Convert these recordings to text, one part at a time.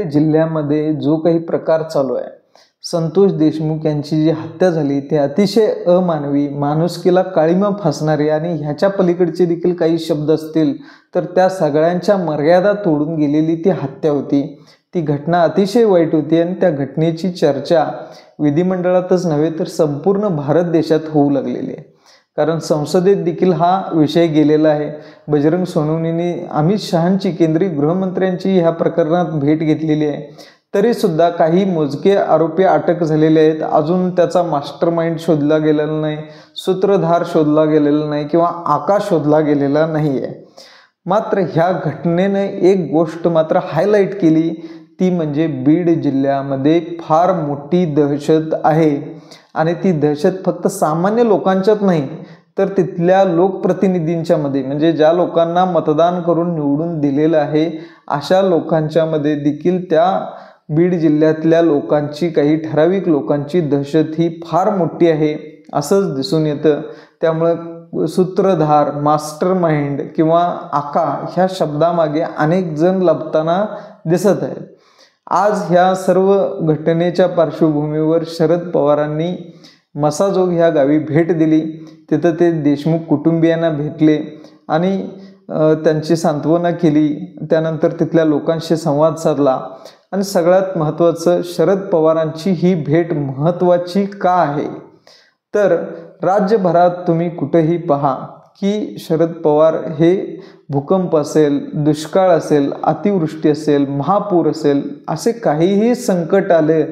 जिल्ह्यामध्ये जो काही प्रकार चालू आहे, संतोष देशमुख यांची जी हत्या झाली ते अतिशय अमानवी, माणुसकीला काळिमा फासणारे आणि ह्याच्या पलीकडचे देखील काही शब्द असतील तर त्या सगळ्यांच्या मर्यादा तोडून गेलेली ती हत्या होती। ती घटना अतिशय वाईट होती आणि त्या घटनेची चर्चा विधिमंडळातच नव्हे तर संपूर्ण भारत देशात होऊ लागलेली आहे। कारण संसदेत देखील हा विषय गेलेला आहे। बजरंग सोनवणेंनी अमित शहांची, केंद्रीय गृहमंत्र्यांची ह्या प्रकरणात भेट घेतलेली आहे, तरी सुद्धा काही मोजके आरोपी अटक झालेले आहेत। अजून त्याचा मास्टरमाइंड शोधला गेलेला नाही, सूत्रधार शोधला गेलेला नाही किंवा आकाश शोधला गेलेला नाही आहे। मात्र ह्या घटनेने एक गोष्ट मात्र हायलाइट केली, ती म्हणजे बीड जिल्ह्यामध्ये फार मोठी दहशत आहे आणि ती दहशत फक्त सामान्य लोकांच्यात नाही तर तिथल्या लोकप्रतिनिधींच्या मध्ये, म्हणजे ज्या लोकांना मतदान करून निवडून दिलेलं आहे अशा लोकांच्या मध्ये देखील त्या बीड जिल्ह्यातल्या लोकांची, काही ठराविक लोकांची दहशत ही फार मोठी आहे असंच दिसून येतं। त्यामुळे सूत्रधार, मास्टरमाइंड किंवा आका ह्या शब्दामागे अनेक जण लपताना दिसत आहेत। आज ह्या सर्व घटनेच्या पार्श्वभूमीवर शरद पवारांनी मसाजोग ह्या गावी भेट दिली। तिथं ते देशमुख कुटुंबियांना भेटले आणि त्यांची सांत्वना केली। त्यानंतर तिथल्या लोकांशी संवाद साधला आणि सगळ्यात महत्त्वाचं, शरद पवारांची ही भेट महत्त्वाची का आहे तर राज्यभरात तुम्ही कुठेही पहा की शरद पवार हे भूकंप असेल, दुष्काळ असेल, अतिवृष्टी असेल, महापूर असेल, असे काहीही संकट आले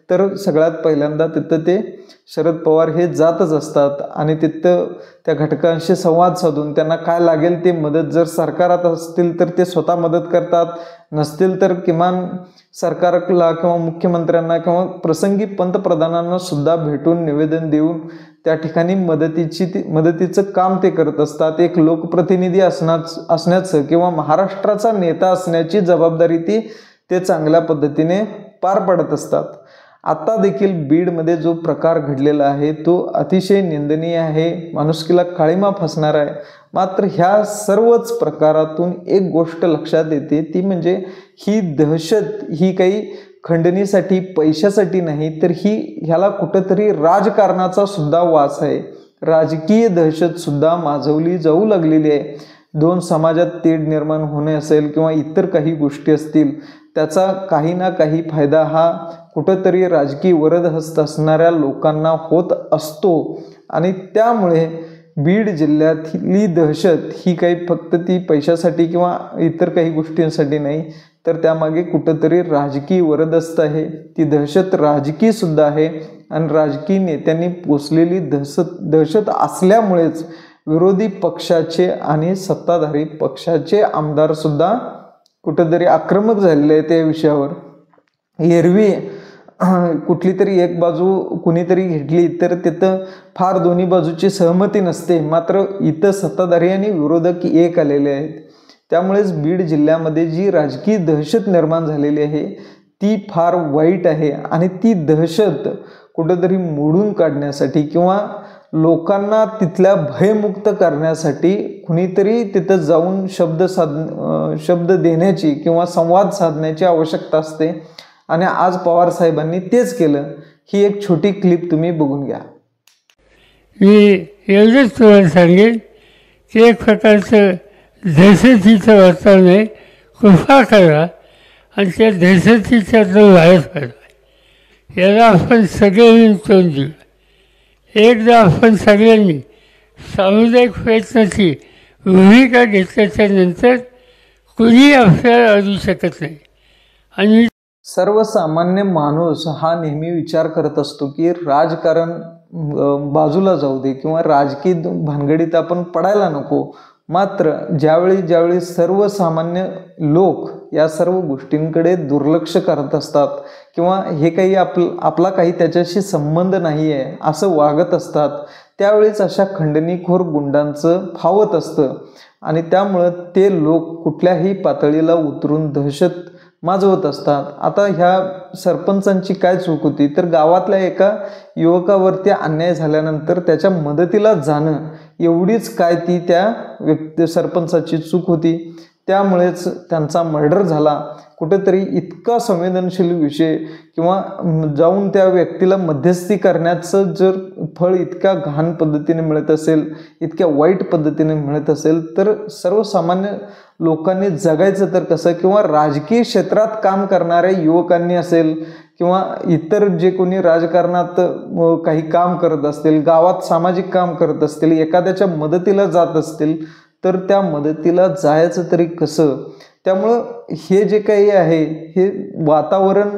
तर सगळ्यात पहिल्यांदा तिथं ते शरद पवार हे जातच असतात आणि तिथं त्या घटकांशी संवाद साधून त्यांना काय लागेल ते मदत, जर सरकारात असतील तर ते स्वतः मदत करतात, नसतील तर किमान सरकारला किंवा मुख्यमंत्र्यांना किंवा प्रसंगी पंतप्रधानांना सुद्धा भेटून निवेदन देऊन त्या ठिकाणी मदतीचं काम ते करत असतात। एक लोकप्रतिनिधी असण्याचं किंवा महाराष्ट्राचा नेता असण्याची जबाबदारी ते चांगल्या पद्धतीने पार पाडत असतात। आता देखील बीडमध्ये जो प्रकार घडलेला आहे तो अतिशय निंदनीय आहे, माणुसकीला काळिमा फासणार आहे। मात्र ह्या सर्वच प्रकारातून एक गोष्ट लक्षात येते, ती म्हणजे ही दहशत ही काही खंडणीसाठी, पैशासाठी नाही तर ह्याला कुठंतरी राजकारणाचा सुद्धा वास आहे, राजकीय दहशत सुद्धा माजवली जाऊ लागलेली आहे। दोन समाजात तेढ निर्माण होणे असेल किंवा इतर काही गोष्टी असतील, त्याचा काही ना काही फायदा हा कुठंतरी राजकीय वरदहस्त असणाऱ्या लोकांना होत असतो आणि त्यामुळे बीड जिल्ह्यातली दहशत ही काही फक्त ती पैशासाठी किंवा इतर काही गोष्टींसाठी नाही तर त्यामागे कुठंतरी राजकीय वरदहस्त आहे। ती दहशत राजकीय सुद्धा आहे आणि राजकीय नेत्यांनी पोचलेली दहशत असल्यामुळेच विरोधी पक्षाचे आणि सत्ताधारी पक्षाचे आमदार सुद्धा कुठेतरी आक्रमक झालेले आहेत त्या विषयावर। एरवी कुठली तरी एक बाजू कुणीतरी घेतली तर तिथं फार दोन्ही बाजूची सहमती नसते, मात्र इथं सत्ताधारी आणि विरोधक एक आलेले आहेत। त्यामुळेच बीड जिल्ह्यामध्ये जी राजकीय दहशत निर्माण झालेली आहे ती फार वाईट आहे आणि ती दहशत कुठेतरी मोडून काढण्यासाठी किंवा लोकांना तिथल्या भयमुक्त करण्यासाठी कुणीतरी तिथं जाऊन शब्द देण्याची किंवा संवाद साधण्याची आवश्यकता असते आणि आज पवार साहेबांनी तेच केलं। ही एक छोटी क्लिप तुम्ही बघून घ्या। मी एवढंच तुम्हाला सांगेन की एक प्रकारचं दहशतीचं वातावरण आहे, कृपा करा आणि त्या दहशतीच्यातून बाहेर पडा। याला आपण सगळ्यांनी तोंड देऊ। एकदा आपण सगळ्यांनी सामुदायिक प्रयत्नाची भूमिका घेतल्याच्या नंतर कुणी आपल्याला अडवू शकत नाही। आणि सर्वसामान्य माणूस हा नेहमी विचार करत असतो की राजकारण बाजूला जाऊ दे किंवा राजकीय भानगडीत आपण पडायला नको। मात्र ज्यावेळी सर्वसामान्य लोक या सर्व गोष्टींकडे दुर्लक्ष करत असतात किंवा हे काही आपला काही त्याच्याशी संबंध नाही आहे असं वागत असतात, त्यावेळेस अशा खंडणीखोर गुंडांचं फावत असतं आणि त्यामुळं ते लोक कुठल्याही पातळीला उतरून दहशत माजवत असतात। आता ह्या सरपंचांची काय चूक होती तर गावातल्या एका युवकावरती अन्याय झाल्यानंतर त्याच्या मदतीला जाणं एवढीच काय ती त्या सरपंचाची चूक होती। त्यामुळेच त्यांचा मर्डर झाला. कुठेतरी इतका संवेदनशील विषय किंवा जाऊन त्या व्यक्तीला मध्यस्थी करण्याचं जर फळ इतक्या घाण पद्धतीने मिळत असेल, इतक्या वाईट पद्धतीने मिळत असेल, तर सर्वसामान्य लोकांनी जगायचं तर कसं? किंवा राजकीय क्षेत्रात काम करणाऱ्या युवकांनी असेल किंवा इतर जे कोणी राजकारणात काही काम करत असतील, गावात सामाजिक काम करत असतील, एखाद्याच्या मदतीला जात असतील, तर त्या मदतीला जायचं तरी कसं? त्यामुळं हे जे काही आहे हे वातावरण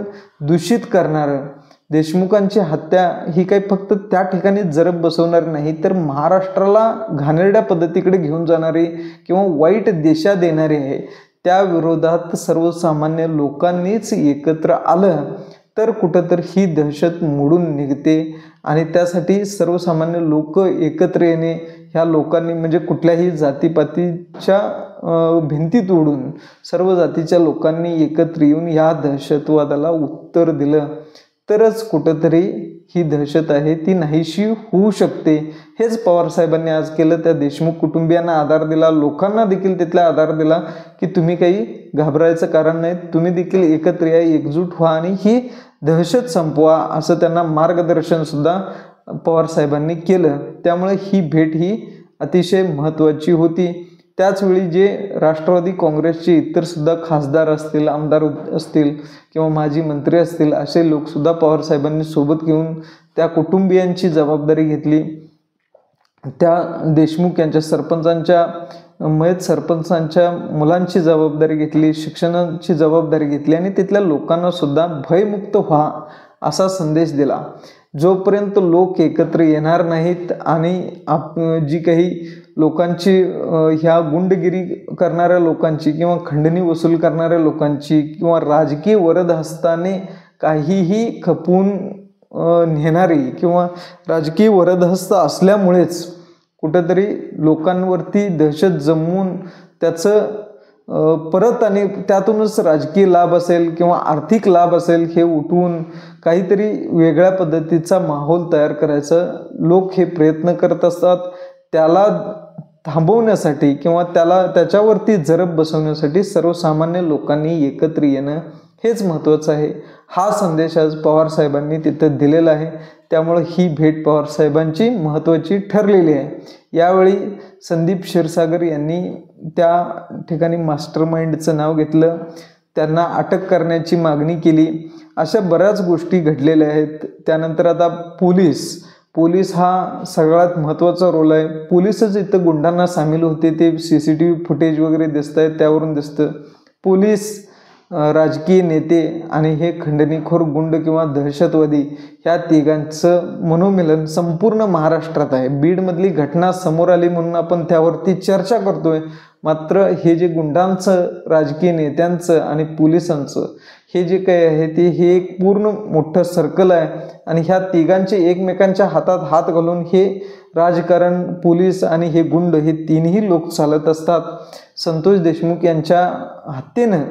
दूषित करणारं, देशमुखांची हत्या ही काही फक्त त्या ठिकाणी जरब बसवणार नाही, तर महाराष्ट्राला घाणेरड्या पद्धतीकडे घेऊन जाणारी किंवा वाईट दिशा देणारी आहे. त्या विरोधात सर्वसामान्य लोकांनीच एकत्र आलं तर कुठंतर ही दहशत मोडून निघते. आणि त्यासाठी सर्वसामान्य लोक एकत्र येणे, ह्या लोकांनी म्हणजे कुठल्याही जातीपातीच्या भिंती तोडून सर्व जातीच्या लोकांनी एकत्र येऊन ह्या दहशतवादाला उत्तर दिलं तरच कुठंतरी ही दहशत आहे ती नाहीशी होऊ शकते. हेच पवारसाहेबांनी आज केलं. त्या देशमुख कुटुंबियांना आधार दिला, लोकांना देखील तिथला आधार दिला की तुम्ही काही घाबरायचं कारण नाही, तुम्ही देखील एकत्र या, एकजूट व्हा आणि ही दहशत संपवा, असं त्यांना मार्गदर्शन सुद्धा पवारसाहेबांनी केलं. त्यामुळे ही भेट ही अतिशय महत्त्वाची होती. त्याचवेळी जे राष्ट्रवादी काँग्रेसचे इतर सुद्धा खासदार असतील, आमदार असतील किंवा माजी मंत्री असतील, असे लोकसुद्धा पवारसाहेबांनी सोबत घेऊन त्या कुटुंबियांची जबाबदारी घेतली. त्या देशमुख यांच्या सरपंचांच्या मयत सरपंचांच्या मुलांची जबाबदारी घेतली, शिक्षणाची जबाबदारी घेतली आणि तिथल्या लोकांना सुद्धा भयमुक्त व्हा असा संदेश दिला. जोपर्यंत लोक एकत्र येणार नाहीत आणि जी काही लोकांची ह्या गुंडगिरी करणाऱ्या लोकांची किंवा खंडणी वसूल करणाऱ्या लोकांची किंवा राजकीय वरदहस्ताने काहीही खपवून नेणारी किंवा राजकीय वरदहस्त असल्यामुळेच कुठंतरी लोकांवरती दहशत जमवून त्याचं परत आणि त्यातूनच राजकीय लाभ असेल किंवा आर्थिक लाभ असेल हे उठवून काहीतरी वेगळ्या पद्धतीचा माहोल तयार करायचा लोक हे प्रयत्न करत असतात. त्याला थांबवण्यासाठी किंवा त्याच्यावरती जरब बसवण्यासाठी सर्वसामान्य लोकांनी एकत्र येणं हेच महत्त्वाचं आहे. हा संदेश आज पवारसाहेबांनी तिथं दिलेला आहे. त्यामुळे ही भेट पवारसाहेबांची महत्त्वाची ठरलेली आहे. यावेळी संदीप क्षीरसागर यांनी त्या ठिकाणी मास्टरमाइंडचं नाव घेतलं, त्यांना अटक करण्याची मागणी केली. अशा बऱ्याच गोष्टी घडलेल्या आहेत. त्यानंतर आता पोलीस हा सगळ्यात महत्त्वाचा रोल आहे. पोलीसच इथं गुंडांना सामील होते, ते CCTV फुटेज वगैरे दिसत आहेत त्यावरून दिसतं. पोलीस, राजकीय नेते आणि हे खंडणीखोर गुंड किंवा दहशतवादी ह्या तिघांचं मनोमिलन संपूर्ण महाराष्ट्रात आहे. बीडमधली घटना समोर आली म्हणून आपण त्यावरती चर्चा करतोय, मात्र हे जे गुंडांचं, राजकीय नेत्यांचं आणि पोलिसांचं हे जे काही आहे ते हे एक पूर्ण मोठं सर्कल आहे आणि ह्या तिघांचे एकमेकांच्या हातात हात घालून हे राजकारण, पोलीस आणि हे गुंड हे तिन्ही लोक चालत असतात. संतोष देशमुख यांच्या हत्येनं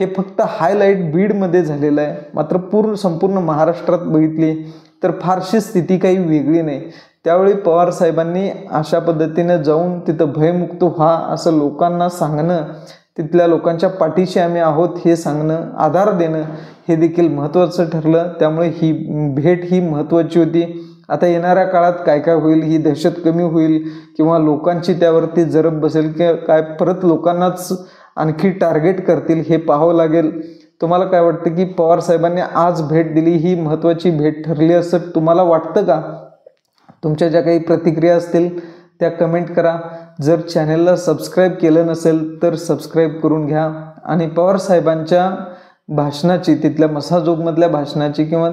हे फक्त हायलाईट बीडमध्ये झालेलं आहे, मात्र संपूर्ण महाराष्ट्रात बघितली तर फारशी स्थिती काही वेगळी नाही. त्यावेळी पवारसाहेबांनी अशा पद्धतीने जाऊन तिथं भयमुक्त व्हा असं लोकांना सांगणं, तिथल्या लोकांच्या पाठीशी आम्ही आहोत हे सांगणं, आधार देणं हे देखील महत्त्वाचं ठरलं. त्यामुळे ही भेट ही महत्त्वाची होती. आता येणाऱ्या काळात काय काय होईल, ही दहशत कमी होईल किंवा लोकांची त्यावरती जरब बसेल किंवा काय परत लोकांनाच आणखी टार्गेट करतील हे पाहावं लागेल. तुम्हाला काय वाटतं की पवारसाहेबांनी आज भेट दिली ही महत्त्वाची भेट ठरली असं तुम्हाला वाटतं का? तुमच्या ज्या काही प्रतिक्रिया असतील त्या कमेंट करा. जर चॅनलला सबस्क्राईब केलं नसेल तर सबस्क्राईब करून घ्या आणि पवारसाहेबांच्या भाषणाची, तिथल्या मसाजोगमधल्या भाषणाची किंवा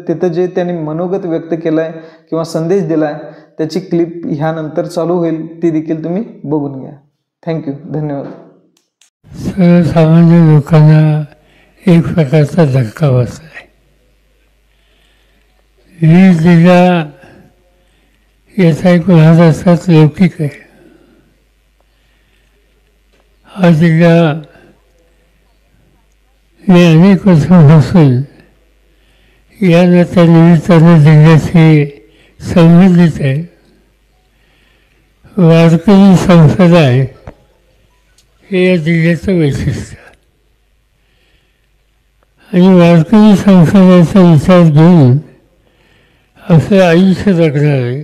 तिथं जे त्यांनी मनोगत व्यक्त केलं आहे किंवा संदेश दिला आहे त्याची क्लिप ह्यानंतर चालू होईल, ती देखील तुम्ही बघून घ्या. थँक्यू, धन्यवाद. सर्वसामान्य लोकांना एक प्रकारचा धक्का बसला आहे. ही जिल्हा याचा एक लहान असतात लौकिक आहे. हा जिल्हा मी अनेक वर्षापासून या नात्यानिमित्तानं जिल्ह्याशी संबंधित आहे. वारकरी संप्रदाय हे या जिल्ह्याचं वैशिष्ट्य. आणि वारकरी संसदाचा विचार घेऊन आपलं आयुष्य जगणारे,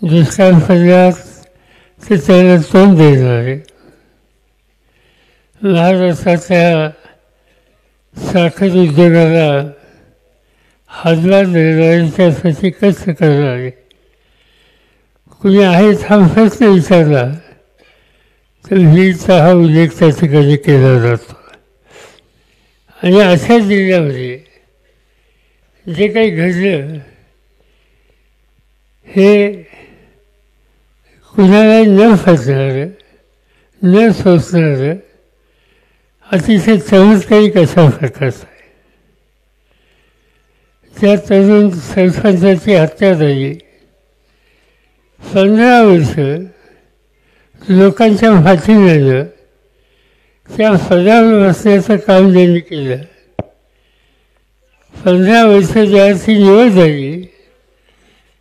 दुष्काळ पडला तर त्याला तोंड देणारे, महाराष्ट्राच्या साखर उद्योगाला हातभार देणारे, त्यासाठी कष्ट करणारे कुणी आहेत हा प्रश्न विचारला तर वीरचा हा उल्लेख त्या ठिकाणी केला जातो. आणि अशा जिल्ह्यामध्ये जे काही घडलं हे कुणाला न फसणारं, न सोचणारं, अतिशय चमत्कारिक अशा प्रकारचं आहे. त्या तरुण सरपंचाची हत्या झाली. 15 वर्ष लोकांच्या पाठीमागं त्या पदावर बसण्याचं काम त्यांनी केलं. 15 वर्ष ज्याची निवड झाली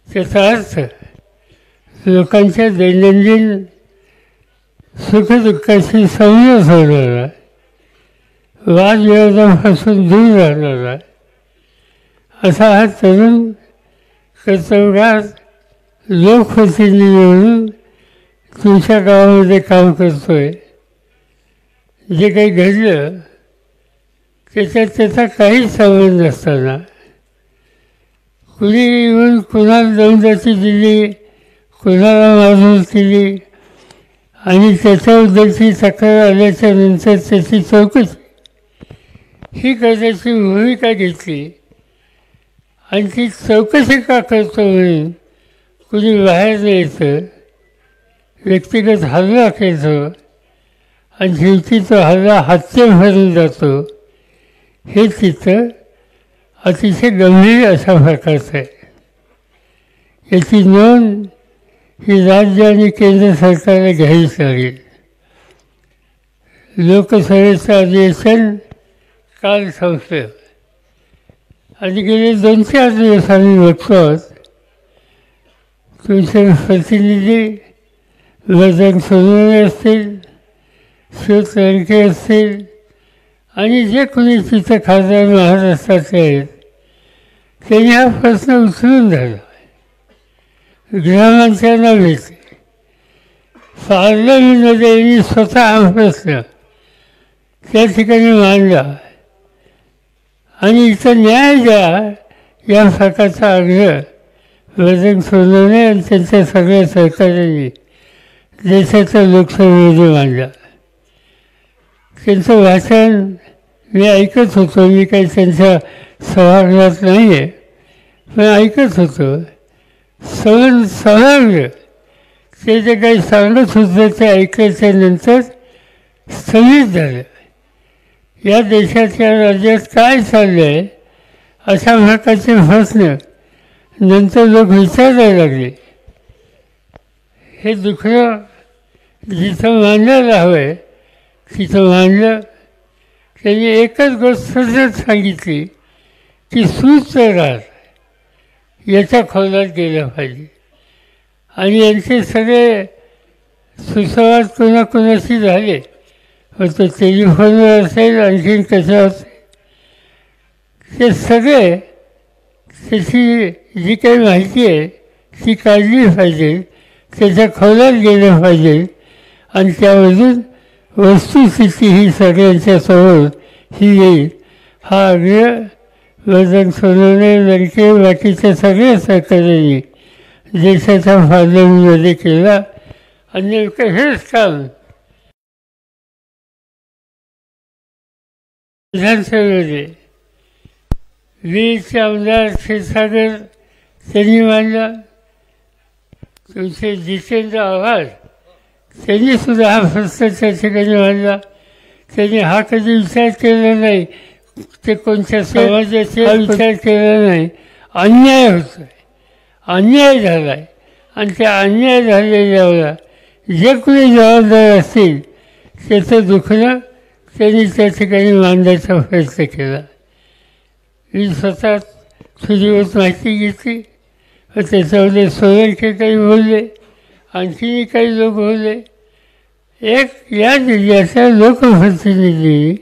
त्याचा अर्थ लोकांच्या दैनंदिन सुखदुःखाशी संयम होणारा, वादविवादापासून दूर राहणारा असा हा तरुण कर्तव्यगार लोकप्रतिनिधी म्हणून तुमच्या गावामध्ये काम करतोय. जे काही घडलं त्याच्यात त्याचा काहीच संबंध नसताना कुणी येऊन कुणाला दौंडाची दिली, कुणाला मारून केली आणि त्याच्याबद्दलची तक्रार आल्याच्या नंतर त्याची चौकशी ही करण्याची भूमिका घेतली. आणि ती चौकशी का करतो म्हणून कुणी बाहेर यायचं, व्यक्तिगत हल्ला केला आणि शेवटी तो हल्ला हत्येभरून जातो, हे चित्र अतिशय गंभीर अशा प्रकारचं आहे. याची नोंद ही राज्य आणि केंद्र सरकारने घ्यावीच लागेल. लोकसभेचं अधिवेशन काल संपलं आणि गेले 2-4 दिवस आम्ही बघतो तुमचे प्रतिनिधी बजरंग सोनवणे असतील, शिव तळके असतील आणि जे कोणी तिथं खासदार महाराष्ट्राचे आहेत त्यांनी हा प्रश्न उचलून धरला. गृहमंत्र्यांना भेटले, पार्लमेंटमध्ये यांनी स्वतः हा प्रश्न त्या ठिकाणी मांडला आणि इथं न्याय द्या या प्रकारचा आग्रह बजरंग सोनवणे आणि त्यांच्या सगळ्या सहकाऱ्यांनी देशाच्या लोकसभेमध्ये मांडला. त्यांचं भाषण मी ऐकत होतो. मी काही त्यांच्या सभागृहात नाही आहे, पण ऐकत होतो. समग्र ते जे काही सांगत होते ते ऐकल्याच्यानंतर स्थगित झालं. या देशाच्या राज्यात काय चाललं आहे अशा प्रकारचे प्रश्न नंतर लोक विचारायला लागले. हे दुखणं जिथं मांडायला हवं आहे तिथं मांडलं. त्यांनी एकच गोष्ट सांगितली की सूत्रराज याच्या खोलात गेलं पाहिजे. आणि यांचे सगळे सुसंवाद कोणाकोणाशी झाले, मग तो टेलिफोनवर असेल आणखीन कशावर असेल, ते सगळे त्याची जी काही माहिती आहे ती काढली पाहिजे, त्याच्या खोलात गेलं पाहिजे आणि त्यामधून वस्तुस्थिती ही सगळ्यांच्या समोर ही येईल. हा आग्रह बजरंग सोनवणे, लडके, बाकीच्या सगळ्या सहकार्यांनी देशाच्या पार्लमेंटमध्ये केला. आणि नेमकं हेच काम विधानसभेमध्ये वीरचे आमदार क्षीरसागर त्यांनी मांडला. तुमचे जितेंद्र आव्हाड त्यांनी सुद्धा हा प्रश्न त्या ठिकाणी मांडला. त्यांनी हा कधी विचार केला नाही ते कोणत्या समाजाचे विचार केला नाही. अन्याय होतो आहे, अन्याय झाला आहे आणि त्या अन्याय झालेल्यावर जे कोणी जबाबदार असतील त्याचं दुखणं त्यांनी त्या ठिकाणी मांडण्याचा प्रयत्न केला. मी स्वतः थोडीवर माहिती घेतली व त्याच्यामध्ये सोनवणे काही बोलले, आणखीही काही लोक बोलले. एक या जिल्ह्याच्या लोकप्रतिनिधी,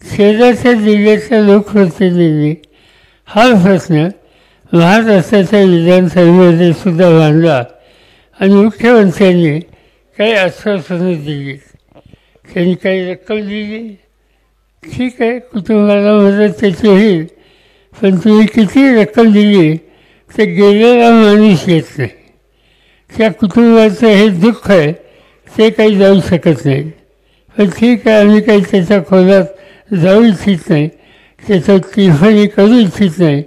शेजारच्या जिल्ह्याच्या लोकप्रतिनिधी हा प्रश्न महाराष्ट्राच्या विधानसभेमध्ये सुद्धा मांडला आणि मुख्यमंत्र्यांनी काही आश्वासनं दिली. त्यांनी काही रक्कम दिली, ठीक आहे, कुटुंबाला मदत त्याची होईल, पण तुम्ही किती रक्कम दिली तर गेलेला माणूस येत नाही. त्या कुटुंबाचं हे दुःख आहे, ते काही जाऊ शकत नाही. पण ठीक आहे, आम्ही काही त्याच्या खोलात जाऊ इच्छित नाही, त्याचं टिफणी करू इच्छित नाही.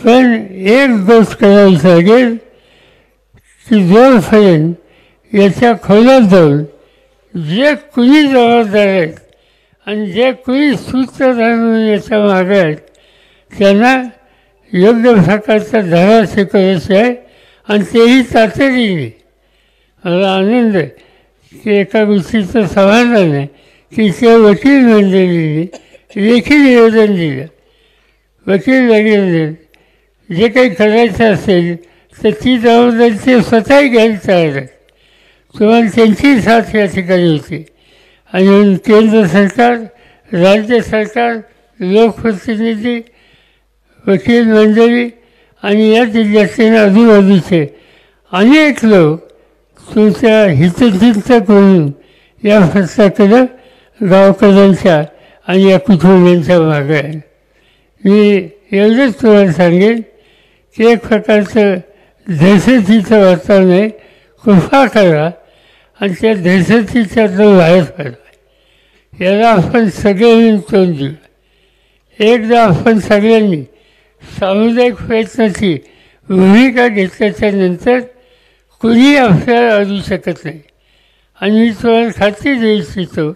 पण एक गोष्ट करावी लागेल की जोपर्यंत याच्या खोलात जाऊन जे कुणी जबाबदार आहेत आणि जे कुणी सूत्रधार म्हणून याच्या मागे आहेत त्यांना योग्य प्रकारचा धडा शिकवायचा आहे आणि तेही तातडीने. मला आनंद आहे की एका गोष्टीचं समाधान आहे की त्या वकील मंडळीने लेखी निवेदन दिलं. वकील वगैरे जे काही करायचं असेल तर ती जबाबदारी ते स्वतःही घ्यायला तयार आहेत. तुम्हाला त्यांची साथ या ठिकाणी होती. आणि केंद्र सरकार, राज्य सरकार, लोकप्रतिनिधी, वकील मंडळी आणि या जिल्ह्यातील आजूबाजूचे अनेक लोक तुमच्या हितचिंतक म्हणून या प्रश्नाकडं गावकऱ्यांच्या आणि या कुटुंबियांच्या मागे आहे. मी एवढंच तुम्हाला सांगेन की एक प्रकारचं दहशतीचं वातावरण आहे, कृपा करा आणि त्या दहशतीच्यातून बाहेर पडा. याला आपण सगळ्यांनी तोंड देऊ. एकदा आपण सगळ्यांनी सामुदायिक प्रयत्नाची भूमिका घेतल्याच्या नंतर कुणी आपल्याला अडू शकत नाही. आणि मी तुम्हाला खात्री देऊ इच्छितो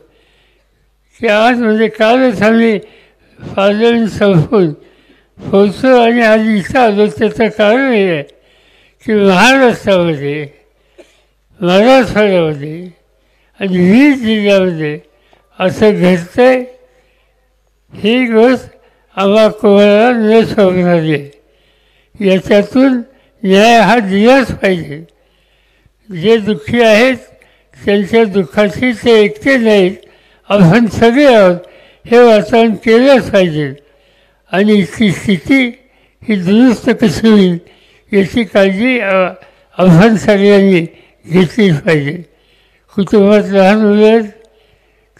की आज म्हणजे कालच आम्ही पार्लमेंट संपवून पोहोचलो आणि आज इथं आलो. त्याचं कारण हे आहे की महाराष्ट्रामध्ये, मराठवाड्यामध्ये आणि 20 जिल्ह्यामध्ये असं घडतं आहे. ही गोष्ट आम्हा कोणाला न शोभणारी आहे. याच्यातून न्याय हा दिलाच पाहिजे. जे दुःखी आहेत त्यांच्या दुःखाशी ते एकटे नाहीत, आपण सगळे आहोत हे वातावरण केलंच पाहिजे. आणि ती स्थिती ही दुरुस्त कशी होईल याची काळजी आपण सगळ्यांनी घेतलीच पाहिजे. कुटुंबात लहान मुलं आहेत,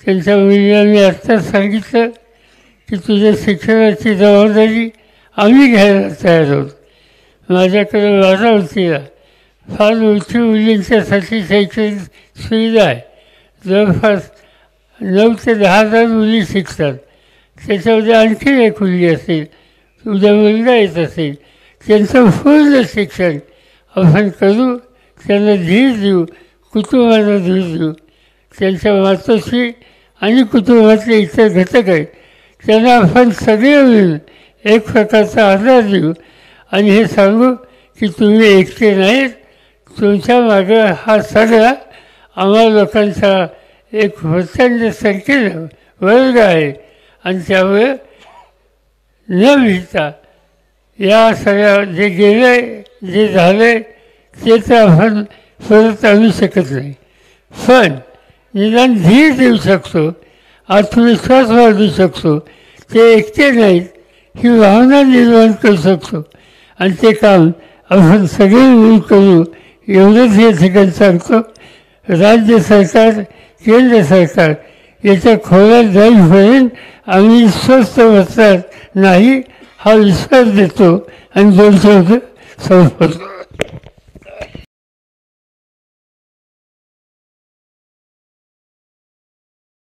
त्यांच्या मुलांनी आत्ताच सांगितलं की तुझ्या शिक्षणाची जबाबदारी आम्ही घ्यायला तयार आहोत. माझ्याकडे बारामतीला फार मोठी मुलींच्यासाठी शैक्षणिक सुविधा आहे. जवळपास 9 ते 10,000 मुली शिकतात. त्याच्यामध्ये आणखी एक मुलगी असेल, उद्या मुलगा येत असेल, त्यांचं पूर्ण शिक्षण आपण करू, त्यांना धीर देऊ, कुटुंबाला धीर देऊ. त्यांच्या मातोश्री आणि कुटुंबातले इतर घटक आहेत त्यांना आपण सगळे मिळून एक प्रकारचा आधार देऊ आणि हे सांगू की तुम्ही एकटे नाहीत, तुमच्या मागं हा सगळा आम्हा लोकांचा एक प्रचंड संख्येनं वर्ग आहे. आणि त्यामुळे न भिता या सगळ्या जे गेलं आहे, जे झालं आहे ते तर आपण परत आणू शकत नाही, पण निदान धीर देऊ शकतो, आत्मविश्वास वाढवू शकतो. ते एकटे नाहीत ही भावना निर्माण करू शकतो आणि ते काम आपण सगळे मिळून करू. एवढंच या ठिकाणी सांगतो. राज्य सरकार, केंद्र सरकार याच्या खोलात जाईपर्यंत आम्ही स्वस्थ बसणार नाही हा विश्वास देतो आणि 2 शब्द संपवतो.